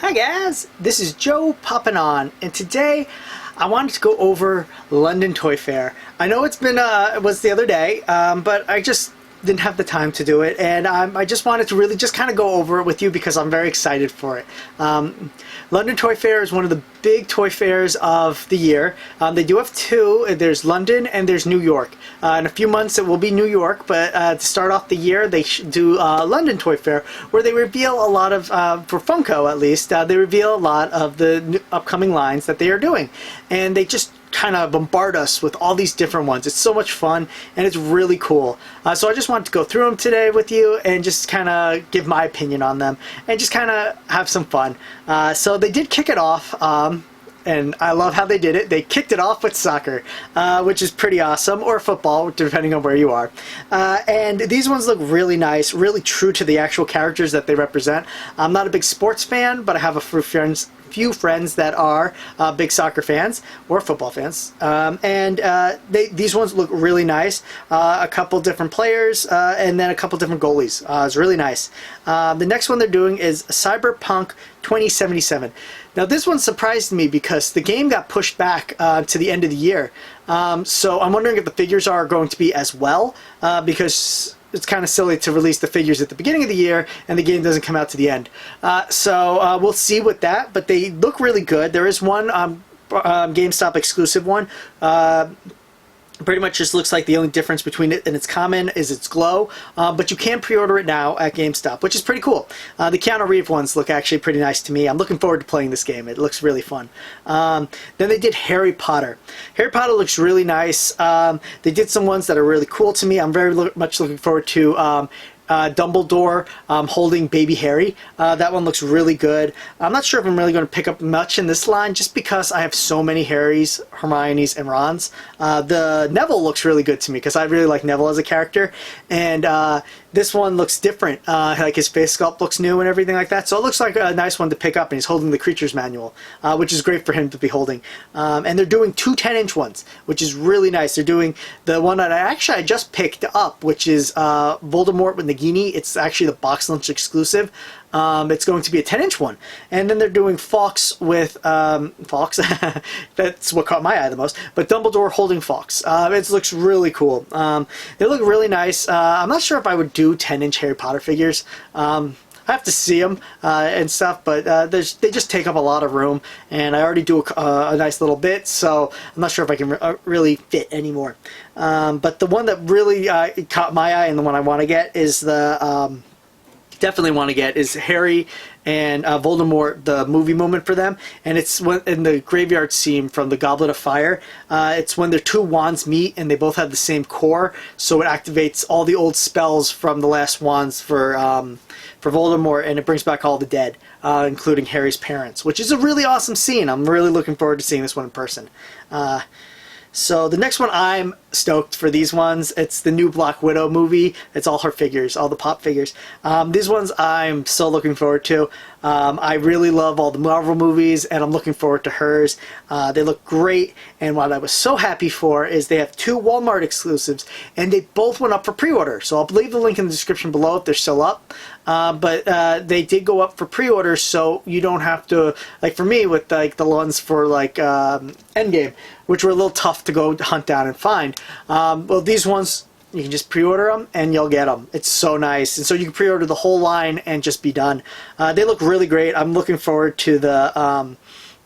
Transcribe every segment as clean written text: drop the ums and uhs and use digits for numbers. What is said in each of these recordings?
Hi guys, this is Joe popping on, and today I wanted to go over London Toy Fair. I know it was the other day, but I just didn't have the time to do it, and I just wanted to really just kind of go over it with you because I'm very excited for it. London Toy Fair is one of the big toy fairs of the year. They do have two. There's London and there's New York. In a few months it will be New York, but to start off the year they do London Toy Fair, where they reveal a lot of, for Funko at least, they reveal a lot of the upcoming lines that they are doing. And they just kind of bombard us with all these different ones. It's so much fun and it's really cool. So I just wanted to go through them today with you and just kind of give my opinion on them and just kind of have some fun. So they did kick it off, and I love how they did it. They kicked it off with soccer, which is pretty awesome, or football, depending on where you are. And these ones look really nice, really true to the actual characters that they represent. I'm not a big sports fan, but I have a few friends that are big soccer fans or football fans, and these ones look really nice. A couple different players and then a couple different goalies. It's really nice. The next one they're doing is Cyberpunk 2077. Now this one surprised me because the game got pushed back to the end of the year, so I'm wondering if the figures are going to be as well, because it's kind of silly to release the figures at the beginning of the year and the game doesn't come out to the end. So we'll see with that, but they look really good. There is one GameStop exclusive one. Pretty much just looks like the only difference between it and its common is its glow, but you can pre-order it now at GameStop, which is pretty cool. The Keanu Reeves ones look actually pretty nice to me. I'm looking forward to playing this game. It looks really fun. Then they did Harry Potter. Harry Potter looks really nice. They did some ones that are really cool to me. I'm very much looking forward to Dumbledore holding baby Harry. That one looks really good. I'm not sure if I'm really going to pick up much in this line just because I have so many Harrys, Hermiones, and Rons. The Neville looks really good to me because I really like Neville as a character, and this one looks different. Like his face sculpt looks new and everything like that, so it looks like a nice one to pick up, and he's holding the Creature's Manual, which is great for him to be holding. And they're doing two 10-inch ones, which is really nice. They're doing the one that I just picked up, which is Voldemort with Nagini. It's actually the box lunch exclusive. It's going to be a 10-inch one. And then they're doing Fawkes with Fawkes. That's what caught my eye the most. But Dumbledore holding Fawkes. It looks really cool. They look really nice. I'm not sure if I would do 10-inch Harry Potter figures. I have to see them and stuff, but they just take up a lot of room, and I already do a nice little bit, so I'm not sure if I can really fit anymore. But the one that really caught my eye and the one I want to get is definitely want to get is Harry and Voldemort, the movie moment for them, and it's in the graveyard scene from the Goblet of Fire. It's when their two wands meet and they both have the same core, so it activates all the old spells from the last wands for Voldemort, and it brings back all the dead, including Harry's parents, which is a really awesome scene. I'm really looking forward to seeing this one in person. So the next one, I'm stoked for these ones. It's the new Black Widow movie. It's all her figures, all the pop figures. These ones I'm so looking forward to. I really love all the Marvel movies, and I'm looking forward to hers. They look great, and what I was so happy for is they have two Walmart exclusives, and they both went up for pre-order. So I'll leave the link in the description below if they're still up. But they did go up for pre-order, so you don't have to, like for me with like the ones for like Endgame, which were a little tough to go hunt down and find. Well, these ones, you can just pre-order them and you'll get them. It's so nice. And so you can pre-order the whole line and just be done. They look really great. I'm looking forward to the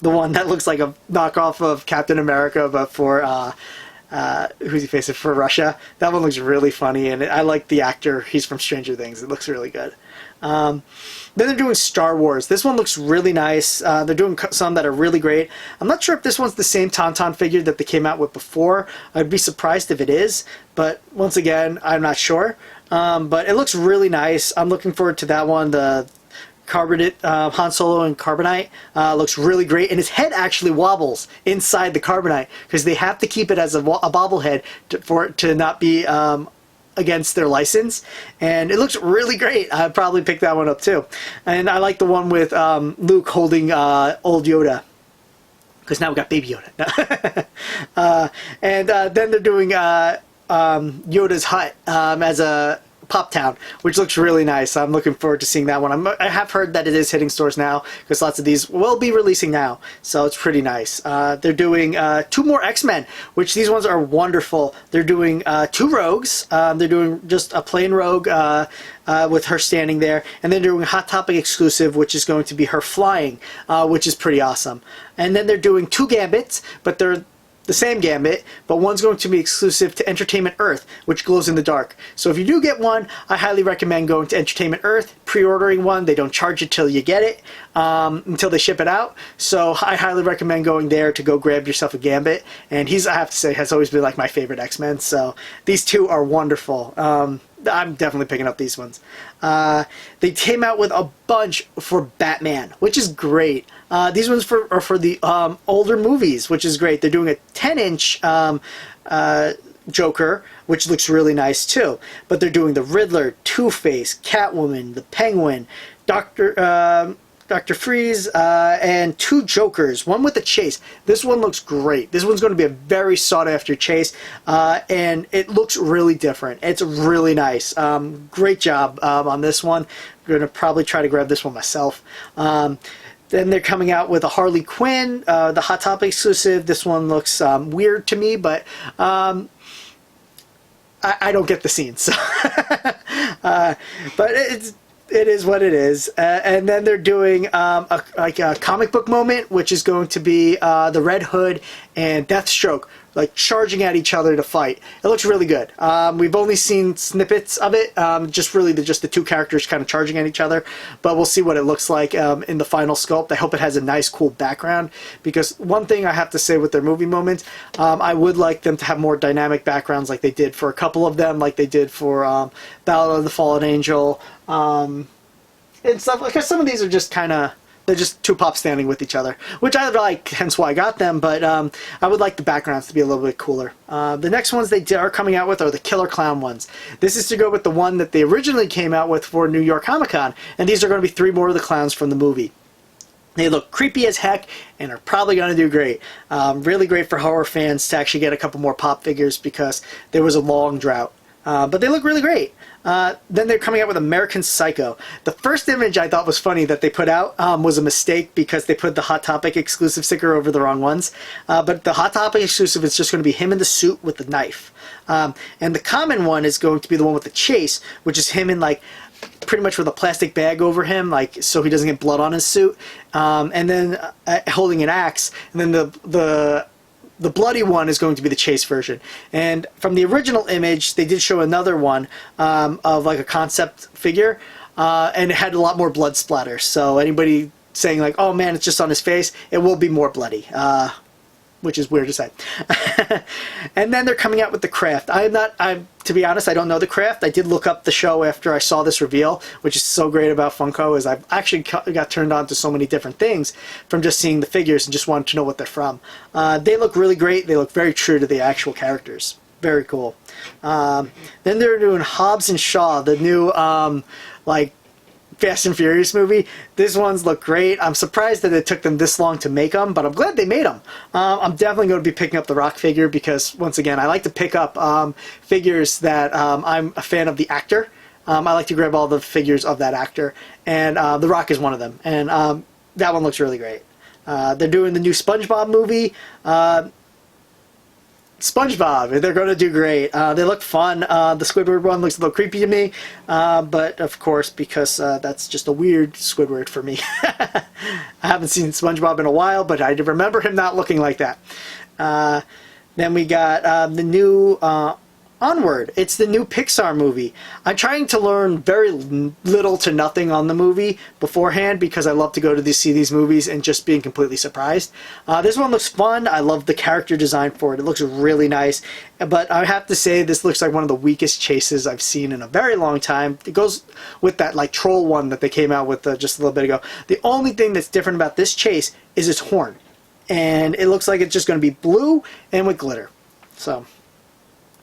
one that looks like a knockoff of Captain America, but for who's he facing, for Russia. That one looks really funny, and I like the actor. He's from Stranger Things. It looks really good. Then they're doing Star Wars. This one looks really nice. They're doing some that are really great. I'm not sure if this one's the same Tauntaun figure that they came out with before. I'd be surprised if it is, but once again, I'm not sure. But it looks really nice. I'm looking forward to that one. The Carbonite, Han Solo and Carbonite looks really great, and his head actually wobbles inside the Carbonite because they have to keep it as a bobblehead for it to not be against their license, and it looks really great. I'd probably pick that one up too. And I like the one with Luke holding old Yoda, because now we got baby Yoda. And then they're doing Yoda's hut as a Pop Town, which looks really nice. I'm looking forward to seeing that one. I have heard that it is hitting stores now because lots of these will be releasing now, so it's pretty nice. They're doing 2 more X-Men, which these ones are wonderful. They're doing 2 Rogues. They're doing just a plain Rogue with her standing there, and then they're doing a Hot Topic exclusive, which is going to be her flying, which is pretty awesome. And then they're doing 2 Gambits, but they're the same Gambit, but one's going to be exclusive to Entertainment Earth, which glows in the dark. So if you do get one, I highly recommend going to Entertainment Earth, pre-ordering one. They don't charge it till you get it, until they ship it out. So I highly recommend going there to go grab yourself a Gambit. And he's, I have to say, has always been like my favorite X-Men. So these 2 are wonderful. I'm definitely picking up these ones. They came out with a bunch for Batman, which is great. These ones are for the older movies, which is great. They're doing a 10-inch Joker, which looks really nice too. But they're doing the Riddler, Two-Face, Catwoman, the Penguin, Dr. Freeze, and 2 Jokers, one with a chase. This one looks great. This one's going to be a very sought-after chase, and it looks really different. It's really nice. Great job on this one. I'm going to probably try to grab this one myself. Then they're coming out with a Harley Quinn, the Hot Topic exclusive. This one looks weird to me, but I don't get the scenes. So but it is what it is. And then they're doing a comic book moment, which is going to be the Red Hood and Deathstroke like charging at each other to fight. It looks really good. We've only seen snippets of it, just the 2 characters kind of charging at each other, but we'll see what it looks like in the final sculpt. I hope it has a nice, cool background, because one thing I have to say with their movie moments, I would like them to have more dynamic backgrounds like they did for a couple of them, like they did for Ballad of the Fallen Angel, and stuff, because some of these are just kind of, they're just 2 pops standing with each other, which I like, hence why I got them, but I would like the backgrounds to be a little bit cooler. The next ones they are coming out with are the Killer Clown ones. This is to go with the one that they originally came out with for New York Comic Con, and these are going to be 3 more of the clowns from the movie. They look creepy as heck and are probably going to do great. Really great for horror fans to actually get a couple more pop figures because there was a long drought. But they look really great. Then they're coming out with American Psycho. The first image I thought was funny that they put out was a mistake because they put the Hot Topic exclusive sticker over the wrong ones. But the Hot Topic exclusive is just going to be him in the suit with the knife. And the common one is going to be the one with the chase, which is him in like pretty much with a plastic bag over him, like so he doesn't get blood on his suit. And then holding an axe. And then the bloody one is going to be the chase version. And from the original image, they did show another one of like a concept figure, and it had a lot more blood splatter. So anybody saying like, oh man, it's just on his face, it will be more bloody, which is weird to say. And then they're coming out with the Craft. To be honest, I don't know the Craft. I did look up the show after I saw this reveal, which is so great about Funko, is I've actually got turned on to so many different things from just seeing the figures and just wanted to know what they're from. They look really great. They look very true to the actual characters. Very cool. Then they're doing Hobbs and Shaw, the new like Fast and Furious movie. These ones look great. I'm surprised that it took them this long to make them, but I'm glad they made them. I'm definitely going to be picking up the Rock figure because, once again, I like to pick up figures that I'm a fan of the actor. I like to grab all the figures of that actor, and The Rock is one of them, and that one looks really great. They're doing the new SpongeBob movie. SpongeBob, they're going to do great. They look fun. The Squidward one looks a little creepy to me, but of course, because that's just a weird Squidward for me. I haven't seen SpongeBob in a while, but I remember him not looking like that. Then we got the new Onward. It's the new Pixar movie. I'm trying to learn very little to nothing on the movie beforehand because I love to go to see these movies and just being completely surprised. This one looks fun. I love the character design for it. It looks really nice. But I have to say this looks like one of the weakest chases I've seen in a very long time. It goes with that like troll one that they came out with just a little bit ago. The only thing that's different about this chase is its horn. And it looks like it's just going to be blue and with glitter. So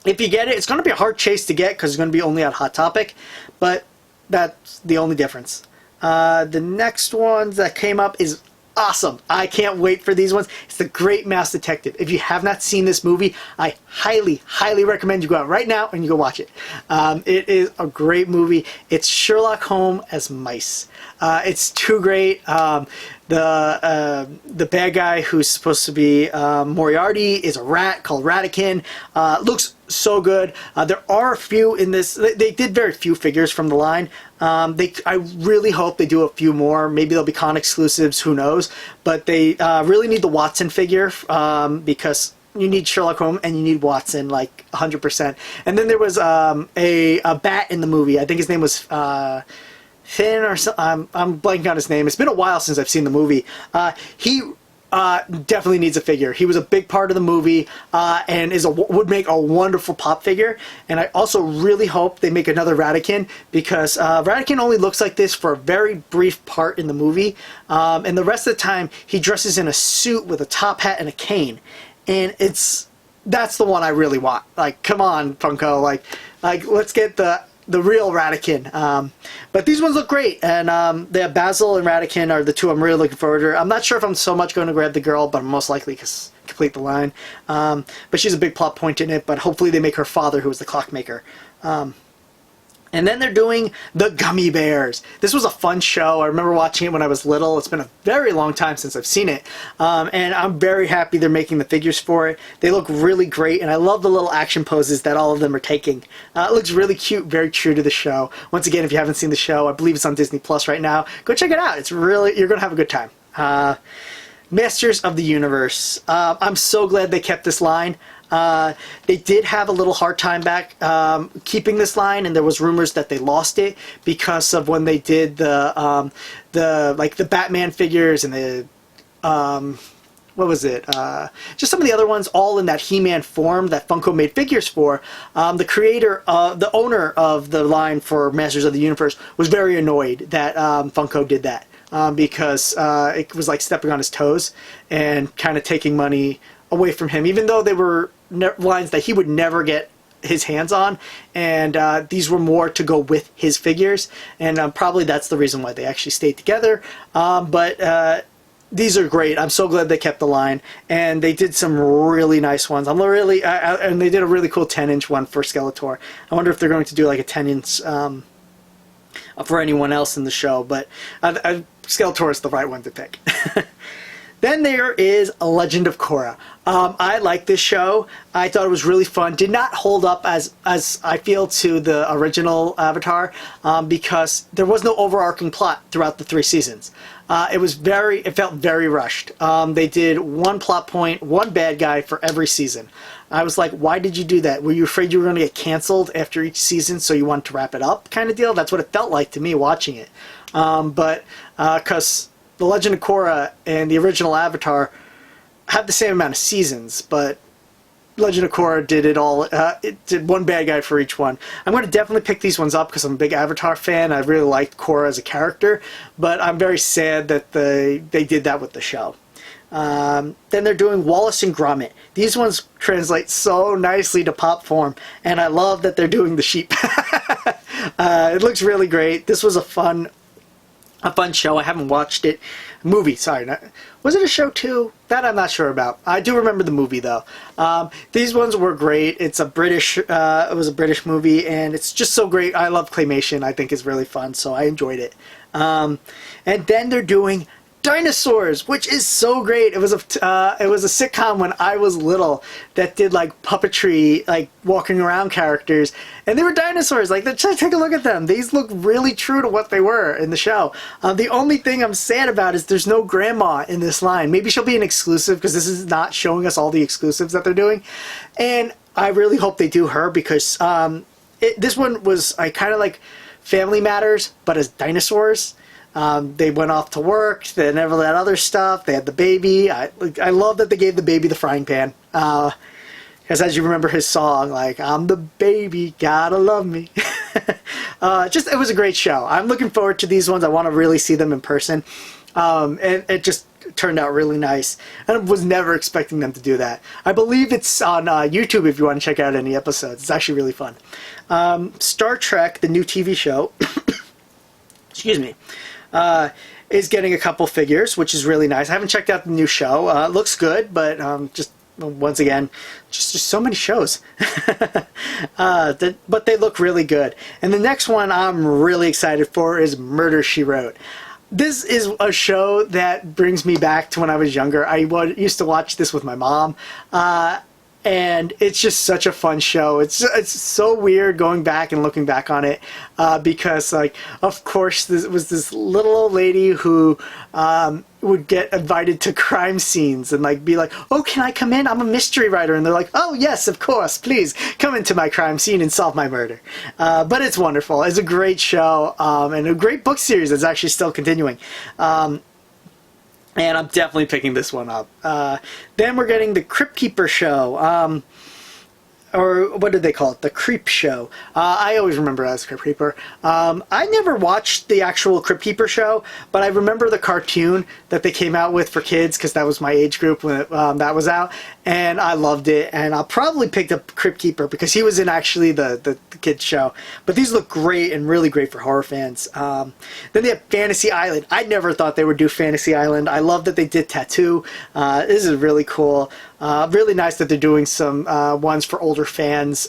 if you get it, it's going to be a hard chase to get because it's going to be only on Hot Topic, but that's the only difference. The next one that came up is awesome. I can't wait for these ones. It's The Great Mouse Detective. If you have not seen this movie, I highly, highly recommend you go out right now and you go watch it. It is a great movie. It's Sherlock Holmes as mice. It's too great. The bad guy who's supposed to be Moriarty is a rat called Ratican. Looks so good. There are a few in this. They did very few figures from the line. I really hope they do a few more. Maybe they'll be con exclusives. Who knows? But they really need the Watson figure because you need Sherlock Holmes and you need Watson like 100%. And then there was a bat in the movie. I think his name was Finn or something. I'm blanking on his name. It's been a while since I've seen the movie. He definitely needs a figure. He was a big part of the movie and would make a wonderful pop figure. And I also really hope they make another Ratican because Ratican only looks like this for a very brief part in the movie. And the rest of the time, he dresses in a suit with a top hat and a cane. And that's the one I really want. Like, come on, Funko. Like let's get the real Ratican. But these ones look great, and Basil and Ratican are the two I'm really looking forward to. I'm not sure if I'm so much going to grab the girl, but I'm most likely because complete the line. But she's a big plot point in it, but hopefully they make her father, who was the clockmaker. And then they're doing the Gummy Bears. This was a fun show. I remember watching it when I was little. It's been a very long time since I've seen it. And I'm very happy they're making the figures for it. They look really great, and I love the little action poses that all of them are taking. It looks really cute, very true to the show. Once again, if you haven't seen the show, I believe it's on Disney Plus right now. Go check it out. It's really, you're going to have a good time. Masters of the Universe. I'm so glad they kept this line. They did have a little hard time back keeping this line, and there was rumors that they lost it because of when they did the Batman figures and the what was it? Just some of the other ones, all in that He-Man form that Funko made figures for. The owner of the line for Masters of the Universe was very annoyed that Funko did that. Because it was like stepping on his toes and kind of taking money away from him, even though they were lines that he would never get his hands on, and these were more to go with his figures, and probably that's the reason why they actually stayed together. But these are great. I'm so glad they kept the line, and they did some really nice ones. And they did a really cool 10-inch one for Skeletor. I wonder if they're going to do like a 10-inch for anyone else in the show, but Skeletor is the right one to pick. Then there is A Legend of Korra. I like this show. I thought it was really fun. Did not hold up as I feel to the original Avatar because there was no overarching plot throughout the 3 seasons. It felt very rushed. They did one plot point, one bad guy for every season. I was like, why did you do that? Were you afraid you were going to get canceled after each season, so you wanted to wrap it up kind of deal? That's what it felt like to me watching it. Because The Legend of Korra and the original Avatar have the same amount of seasons, but Legend of Korra did it all. It did one bad guy for each one. I'm going to definitely pick these ones up because I'm a big Avatar fan. I really liked Korra as a character, but I'm very sad that they did that with the show. Then they're doing Wallace and Gromit. These ones translate so nicely to pop form, and I love that they're doing the sheep. It looks really great. This was a fun show. I haven't watched it. Movie, sorry. Was it a show too? That I'm not sure about. I do remember the movie though. These ones were great. It was a British movie, and it's just so great. I love claymation. I think it's really fun, so I enjoyed it. And then they're doing Dinosaurs, which is so great. It was a sitcom when I was little that did like puppetry, like walking around characters, and they were dinosaurs. Like, just take a look at them. These look really true to what they were in the show. The only thing I'm sad about is there's no grandma in this line. Maybe she'll be an exclusive because this is not showing us all the exclusives that they're doing, and I really hope they do her because this one was kind of like Family Matters, but as dinosaurs. They went off to work. They never that other stuff. They had the baby. I love that they gave the baby the frying pan. Because as you remember his song, like, I'm the baby, gotta love me. It was a great show. I'm looking forward to these ones. I want to really see them in person. And it just turned out really nice. And I was never expecting them to do that. I believe it's on YouTube if you want to check out any episodes. It's actually really fun. Star Trek, the new TV show. Excuse me. is getting a couple figures, which is really nice. I haven't checked out the new show. It looks good, but just once again, just so many shows. But they look really good. And the next one I'm really excited for is Murder, She Wrote. This is a show that brings me back to when I was younger. I used to watch this with my mom. And it's just such a fun show. It's so weird going back and looking back on it because, like, of course, there was this little old lady who would get invited to crime scenes and, like, be like, "Oh, can I come in? I'm a mystery writer." And they're like, "Oh, yes, of course. Please come into my crime scene and solve my murder." But it's wonderful. It's a great show and a great book series that's actually still continuing. And I'm definitely picking this one up. Then we're getting the Crypt Keeper show. Or what did they call it? The Creep Show. I always remember it as Crypt Keeper. I never watched the actual Crypt Keeper show, but I remember the cartoon that they came out with for kids because that was my age group when that was out, and I loved it. And I'll probably pick up Crypt Keeper because he was in actually the kids show. But these look great and really great for horror fans. Then they have Fantasy Island. I never thought they would do Fantasy Island. I love that they did Tattoo. This is really cool. Really nice that they're doing some ones for older fans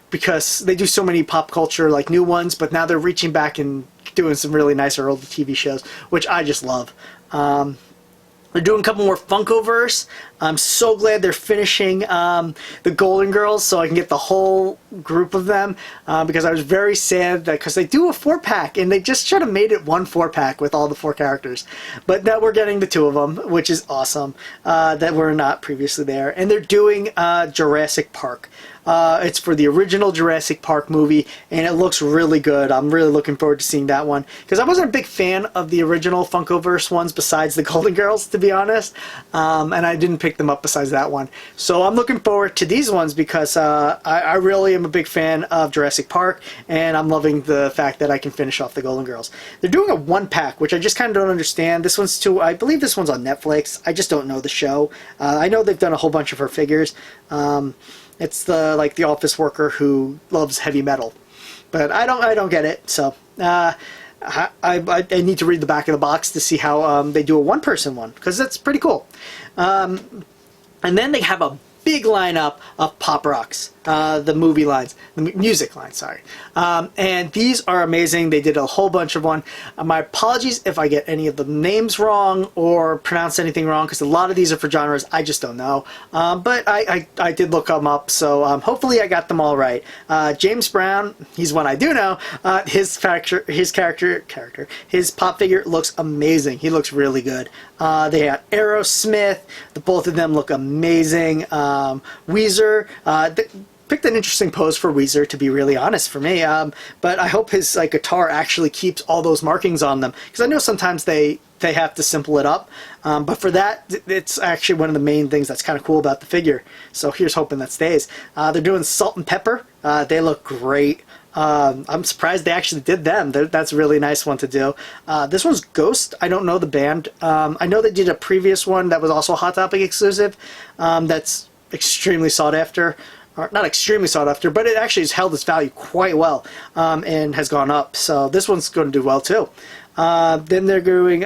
because they do so many pop culture like new ones, but now they're reaching back and doing some really nicer older TV shows, which I just love. They're doing a couple more Funkoverse. I'm so glad they're finishing the Golden Girls so I can get the whole group of them because I was very sad that because they do a 4-pack and they just should have made it one 4-pack with all the 4 characters. But now we're getting the 2 of them, which is awesome that were not previously there. And they're doing Jurassic Park. It's for the original Jurassic Park movie, and it looks really good. I'm really looking forward to seeing that one because I wasn't a big fan of the original Funkoverse ones besides the Golden Girls, to be honest, and I didn't pick them up besides that one. So I'm looking forward to these ones because I really am a big fan of Jurassic Park, and I'm loving the fact that I can finish off the Golden Girls. They're doing a 1-pack, which I just kind of don't understand. This one's too, I believe this one's on Netflix. I just don't know the show. I know they've done a whole bunch of her figures. It's the office worker who loves heavy metal, but I don't get it. So I need to read the back of the box to see how they do a 1-person one because that's pretty cool. And then they have a big lineup of Pop Rocks, the movie lines, the music lines, sorry. And these are amazing. They did a whole bunch of one. My apologies if I get any of the names wrong or pronounce anything wrong, because a lot of these are for genres I just don't know. But I did look them up, so hopefully I got them all right. James Brown, he's one I do know. His pop figure looks amazing. He looks really good. They have Aerosmith. Both of them look amazing. Weezer. Picked an interesting pose for Weezer, to be really honest, for me. But I hope his guitar actually keeps all those markings on them, because I know sometimes they have to simple it up. But for that, it's actually one of the main things that's kind of cool about the figure. So here's hoping that stays. They're doing Salt and Pepper. They look great. I'm surprised they actually did them. That's a really nice one to do. This one's Ghost. I don't know the band. I know they did a previous one that was also a Hot Topic exclusive. That's extremely sought after. Or not extremely sought after, but it actually has held its value quite well and has gone up. So this one's going to do well too. Then they're doing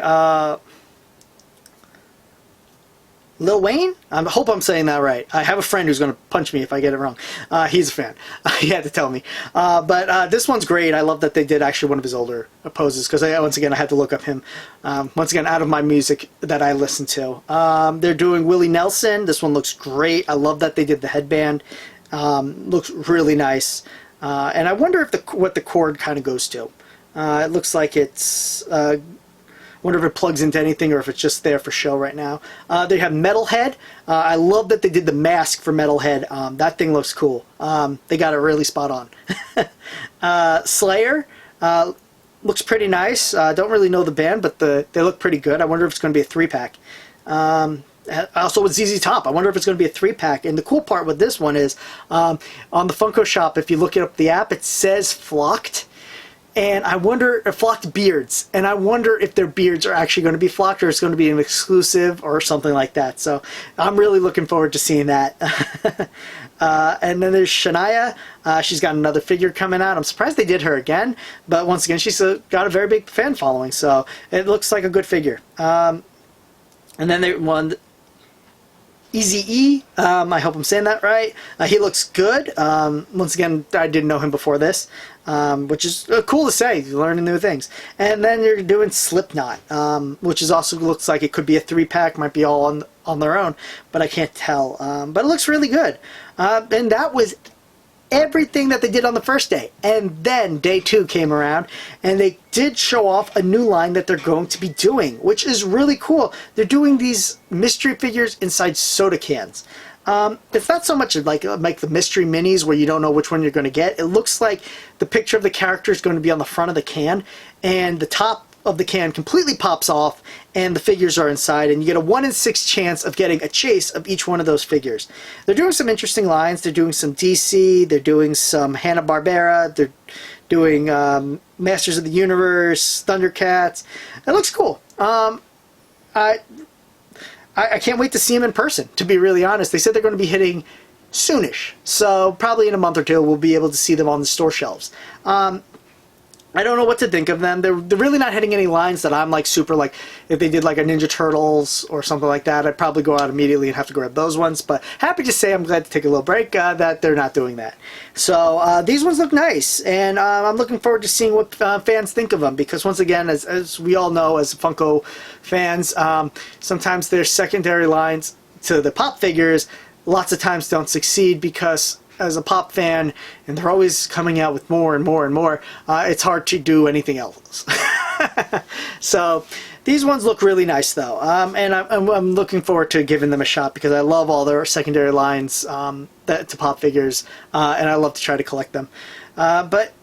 Lil Wayne? I hope I'm saying that right. I have a friend who's going to punch me if I get it wrong. He's a fan. He had to tell me. But this one's great. I love that they did actually one of his older poses, because once again I had to look up him. Once again, out of my music that I listen to. They're doing Willie Nelson. This one looks great. I love that they did the headband. Looks really nice. And I wonder if what the cord kind of goes to. It looks like it's... I wonder if it plugs into anything or if it's just there for show right now. They have Metalhead. I love that they did the mask for Metalhead. That thing looks cool. They got it really spot on. Slayer looks pretty nice. Don't really know the band, but they look pretty good. I wonder if it's going to be a 3-pack. Also with ZZ Top, I wonder if it's going to be a 3-pack. And the cool part with this one is on the Funko Shop, if you look up the app, it says Flocked. and I wonder if flocked beards, and I wonder if their beards are actually going to be flocked or it's going to be an exclusive or something like that. So I'm really looking forward to seeing that. And then there's Shania. She's got another figure coming out. I'm surprised they did her again, but once again, she's got a very big fan following, so it looks like a good figure. And then they won Eazy-E. I hope I'm saying that right. He looks good. Once again, I didn't know him before this, which is cool to say, learning new things. And then you're doing Slipknot, which is also looks like it could be a 3-pack, might be all on their own, but I can't tell. But it looks really good. And that was everything that they did on the first day. And then day 2 came around, and they did show off a new line that they're going to be doing, which is really cool. They're doing these mystery figures inside soda cans. It's not so much like the mystery minis where you don't know which one you're going to get. It looks like the picture of the character is going to be on the front of the can, and the top of the can completely pops off and the figures are inside, and you get a 1 in 6 chance of getting a chase of each one of those figures. They're doing some interesting lines. They're doing some DC, they're doing some Hanna-Barbera, they're doing Masters of the Universe, Thundercats. It looks cool. I can't wait to see them in person, to be really honest. They said they're going to be hitting soonish, so probably in a month or two we'll be able to see them on the store shelves. I don't know what to think of them. They're really not hitting any lines that I'm like super like. If they did like a Ninja Turtles or something like that, I'd probably go out immediately and have to grab those ones. But happy to say I'm glad to take a little break that they're not doing that. So these ones look nice, and I'm looking forward to seeing what fans think of them, because once again, as we all know as Funko fans, sometimes their secondary lines to the pop figures lots of times don't succeed because as a pop fan, and they're always coming out with more and more and more, it's hard to do anything else. So these ones look really nice though, and I'm looking forward to giving them a shot because I love all their secondary lines to pop figures, and I love to try to collect them. But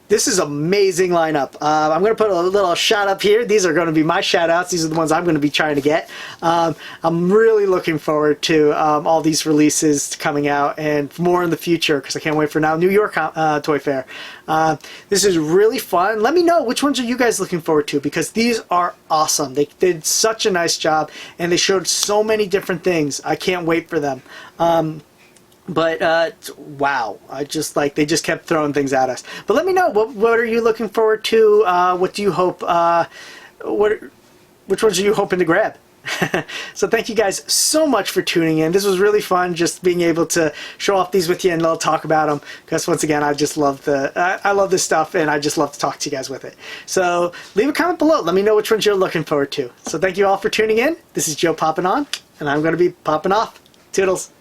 this is amazing lineup. I'm going to put a little shout up here. These are going to be my shout outs. These are the ones I'm going to be trying to get. I'm really looking forward to all these releases coming out and more in the future, because I can't wait for now New York Toy Fair. This is really fun. Let me know which ones are you guys looking forward to, because these are awesome. They did such a nice job and they showed so many different things. I can't wait for them. But wow, I just like they just kept throwing things at us. But let me know what are you looking forward to? What do you hope? Which ones are you hoping to grab? So thank you guys so much for tuning in. This was really fun, just being able to show off these with you and talk about them. Because once again, I just love I love this stuff, and I just love to talk to you guys with it. So leave a comment below. Let me know which ones you're looking forward to. So thank you all for tuning in. This is Joe popping on, and I'm going to be popping off. Toodles.